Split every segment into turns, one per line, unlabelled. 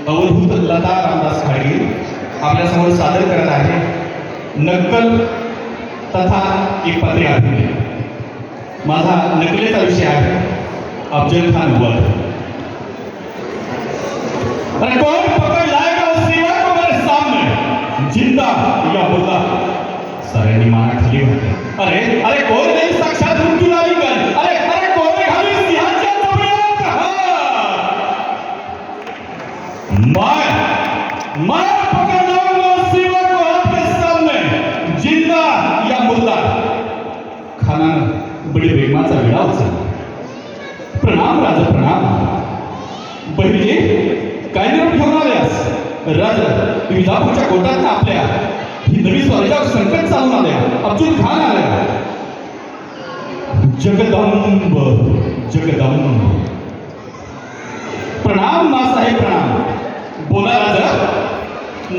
अवधूत लता रामदास खाडगे आपल्यासमोर सादर करत आहे नक्कल तथा एक पत्रे अभिनय. माझा नकलेचा विषय आहे अफजल खान वध. अरे कौन पकड़ लाएगा उस दीवार को मेरे सामने, जिंदा या मुर्दा? साऱ्यांनी माना खाली घातली. अरे अरे कोण नाही साक्षात उंटू लावी कर. अरे अरे कोण घाली सिंहाच्या जबड्यात मैं पकड़ लाऊंगा उस दीवार को आपके सामने, जिंदा या मुर्दा. खानानं बडी प्रेमाचा विडा उचलला. प्रणाम राजा प्रणाम. बहिणी काय निरोप घेऊन आल्यास? राजा विजापूरच्या कोटात आपल्या ही नवी स्वराज्यावर संकट चालून आल्या. अफजल खान आल्या. जगदंब जगदंब. प्रणाम मासाहेब प्रणाम. बोला राजा.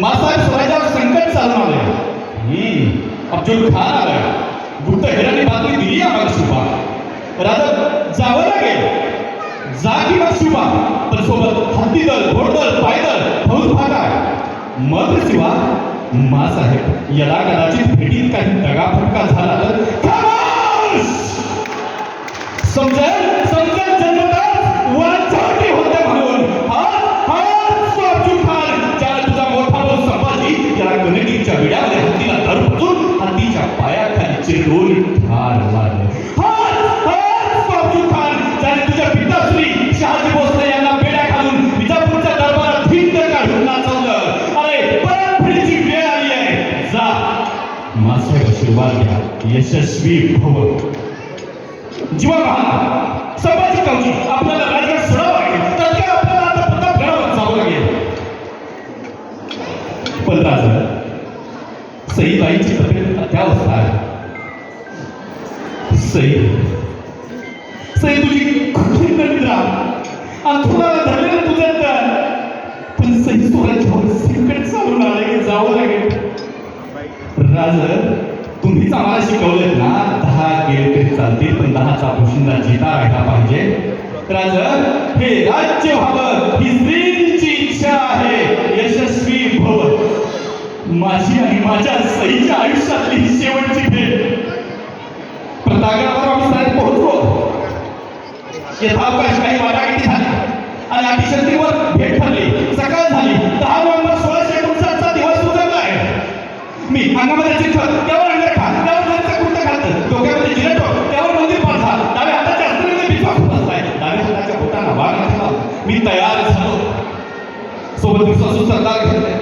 मासाहेब स्वराज्यावर संकट चालून आले. अफजल खान आला. गुप्तहेरांनी बातमी दिली आम्हाला शुभा. राजा जावं लागेल. जा की मग शुभा. पण सोबत हत्तीदल घोडदल पायदल फौज फाटा. मग शिवा मासाहेब याला कदाचित भेटीत काही दगाफटका झाला तर खामोश. समजेल समजेल जन्मतात वाचाटी होते म्हणून. अफजल खान ज्याला तुझा मोठा भाऊ संभाजी याला गणितीच्या विड्यामध्ये हत्तीला धरून हत्तीच्या पायाखाली चिरडून ठार मारले. अफजल खान ज्याने तुझ्या पिताश्री शहाजी भोसले यांना बेड्या घालून विजापूरच्या दरबारात भिंत काढून नाचवलं. अरे परतफेडीची वेळ आली आहे. जा मासाहेब आशीर्वाद घ्या. यशस्वी भव. जीवा महान संभाजी कावजी आपल्याला राज्यात सोडावं लागेल. तर आपल्याला आता प्रतापगडावर जावं लागेल. पण राजा सईबाईची तब्येत अत्यावस्था आहे. सई तुझी कुठली निद्रा अंथरुणाला धरलेलं तुझं तर. पण सई स्वराज्यावर संकट चालून आले की जावं लागेल. राजा तुम्हीच आम्हाला शिकवलेत ना 10 गेले तरी चालतील पण 10चा पोशिंदा जिता राहिला पाहिजे. राजा हे राज्य व्हावं ही स्त्रीची इच्छा आहे. यशस्वी भव. माझी आणि माझ्या सईच्या आयुष्यातली ही शेवटची भेट. प्रतापगडावर आम्ही साहेब पोहोचलो. यथावकाश काही वाटाघाटी झाली आणि अतिशक्तीवर भेट ठरली. सकाळ झाली. 10 नोव्हेंबर 1659चा दिवस उजळला आहे. मी अंगामध्ये चिखल त्यावर अंगरखा त्यावर जरीचं कुर्तं घातलं. डोक्यामध्ये जिरेटो त्यावर मंदिर पालथा. डाव्या हाताच्या हस्तामध्ये बिछवा होत असलाय. डाव्या हाताच्या बोटांना वाघ घातला. मी तयार झालो. सोबत विश्वासू सरदार घेतले.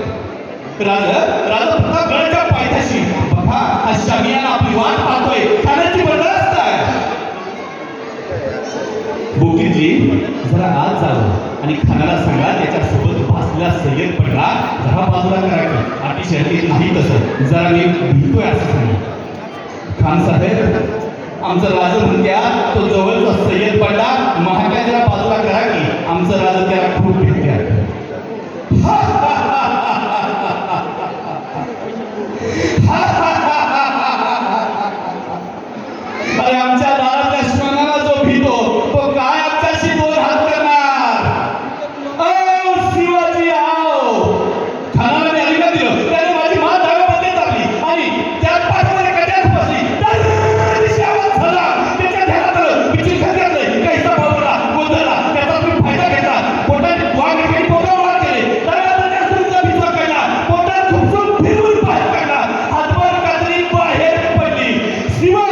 राजा प्रतापगडाच्या पायथ्याशी बघा हा शामियाना आपली वाट पाहतोय. खाण्याची बंदोबस्त आहे. बोकीजी जरा आत जावं आणि खानाला सांगा त्याच्यासोबत भासलेला सय्यद पडला जरा बाजूला करायचं. आटी शर्यतीत नाही तसं जरा मी भीतोय असं सांगा. खान साहेब आमचं राजा म्हणत्या तो जवळचा सय्यद पडला महाकाय जरा बाजूला करा की आमचं राजा त्याला खूप भेटत्या. अरे आमच्या दारातल्या श्वानाला जो भीतो तो काय आमच्याशी 2 हात करणार? शिवाजी आओ. खानाला मी आलिंगन दिलं. त्याने माझी मान डाव्यामध्ये टाकली आणि त्यात पाठीमध्ये कट्यात बसली. दिशी आवाज झाला. त्याच्या ध्यानात आलं. बिचून घातले काहीसा बाबूला गोंधळला. त्याचा मी फायदा घेतला. पोटात वाघ ठेवून पोटावर वार केले. त्याच्या सुंदर भिजवा काढला. पोटात खुपसून फिरून बाहेर काढला. हातभर कातरी बाहेर पडली. शिवा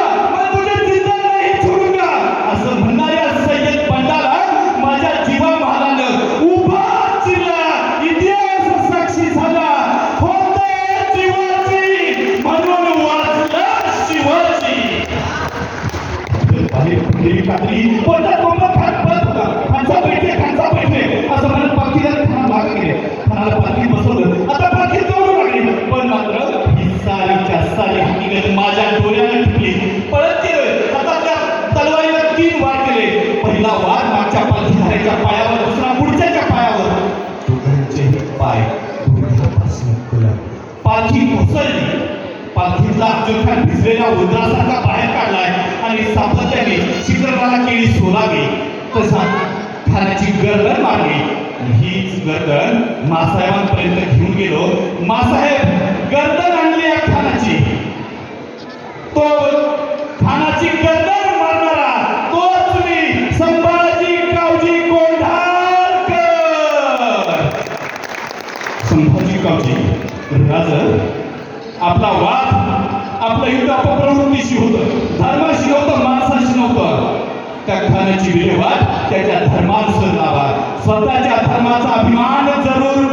माझ्या जीवा महारानं उभा चिरला. इतिहास साक्षी झाला. होता जीवाची म्हणून वाचला शिवाजी. पोटात कोंबडा खात पळत होता. खांसा बैठे असं म्हणत पालखीला खाना मागे गेले. खानाला पालखीत बसवलं. आता पालखीत जाऊ लागली. पण मात्र ही सारीच्या सारी हकीकत माझ्या डोळ्याने टिकली. पळत गेलोय. हातातल्या तलवारीला 3 वार केले. पहिला वार मागच्या पालखीधाऱ्याच्या पायावर. दुसरा पुढच्याच्या पायावर. दोघांचेही पाय गुडघ्यापासून खुला. पालखी कोसळली. पालखीतला अफजल खान भिजलेल्या उंदरासारखा बाहेर काढलाय आणि सातत्याने शिखरमाला केली सोलावी. तसा खानाची गर्दन मारली. हीच गर्दन मासाहेबांपर्यंत घेऊन गेलो. मासाहेब गर्दन आणली या खानाची. तो खानाची गर्दन मारणारा तोच मी, संभाजी कावजी कोंढाळकर. संभाजी कावजी राज, आपला वाद आपलं युद्ध अपप्रवृत्तीशी होतं, धर्माशी नव्हतं, माणसाशी नव्हतं. त्या खानाची विल्हेवाट त्याच्या धर्मानुसार लावा. स्वतःच्या धर्माचा अभिमान जरूर